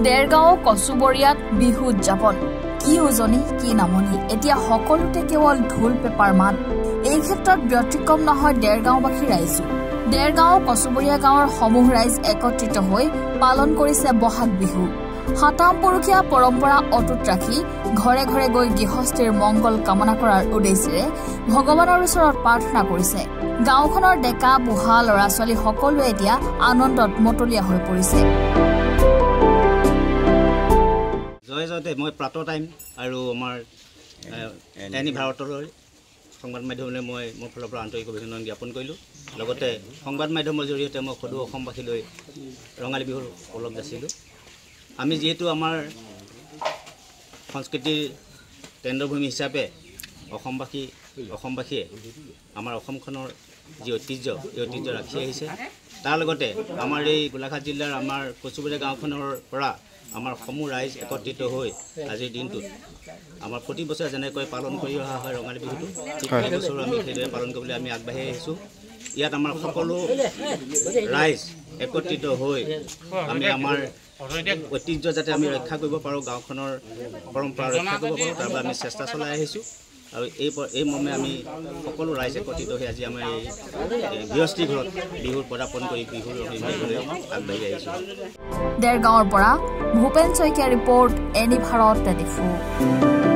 দেৰগাঁও কচুবৰীয়াত বিহু উদযাপন কি উজনি কি নামনি এতিয়া সকলোতে কেৱল ঢোল পেপাৰ মাত এই ক্ষেত্ৰত ব্যতিক্ৰম নহয় দেৰগাঁওবাসী ৰাইজ দেৰগাঁও কচুবৰীয়া গাঁৱৰ সমূহ ৰাইজ একত্ৰিত হৈ পালন কৰিছে বহাগ বিহু হাতাম পৰখীয়া পৰম্পৰা অটুট ৰাখি ঘৰে ঘৰে গৈ গৃহস্থীৰ মংগল কামনা কৰাৰ উদ্দেশ্যেৰে ভগৱানৰ ওচৰত প্ৰাৰ্থনা কৰিছে গাঁওখনৰ ডেকা বুঢ়া ল'ৰা ছোৱালী সকলোৱে এতিয়া আনন্দত মতলীয়া হৈ পৰিছে জয় জয়তে মই প্ৰাতঃ টাইম আৰু আমাৰ এনি ভাৰতৰ সংবাদ মাধ্যমলৈ মই মোৰ ফালৰ পৰা আন্তৰিক অভিনন্দন জ্ঞাপন কৰিলোঁ লগতে সংবাদ মাধ্যমৰ জৰিয়তে মই সদৌ অসমবাসীলৈ ৰঙালী বিহুৰ ওলগ যাচিলোঁ আমি যিহেতু আমাৰ সংস্কৃতিৰ কেন্দ্ৰভূমি হিচাপে অসমবাসীয়ে আমাৰ অসমখনৰ যি ঐতিহ্য এই ঐতিহ্য ৰাখি আহিছে তাৰ লগতে আমাৰ এই গোলাঘাট জিলাৰ আমাৰ কচুবৰীয়া গাঁওখনৰ পৰা আমাৰ সমূহ ৰাইজ একত্ৰিত হৈ আজিৰ দিনটোত আমাৰ প্ৰতি বছৰে যেনেকৈ পালন কৰি অহা হয় ৰঙালী বিহুটো ঠিক এই বছৰো আমি সেইদৰে পালন কৰিবলৈ আমি আগবাঢ়ি আহিছোঁ ইয়াত আমাৰ সকলো ৰাইজ একত্ৰিত হৈ আমি আমাৰ ঐতিহ্য যাতে আমি ৰক্ষা কৰিব পাৰোঁ গাঁওখনৰ পৰম্পৰা ৰক্ষা কৰিব পাৰোঁ তাৰ বাবে আমি চেষ্টা চলাই আহিছোঁ আৰু এই মৰ্মে আমি সকলো ৰাইজ একত্ৰিত হৈ আজি আমাৰ এই গৃহস্থী ঘৰত বিহুৰ পদাৰ্পণ কৰি বিহুৰ অভিনন্দনলৈ আগবাঢ়ি আহিছোঁ দেৰগাঁৱৰ পৰা ভূপেন শইকীয়া ৰিপৰ্ট এনি ভাৰত 24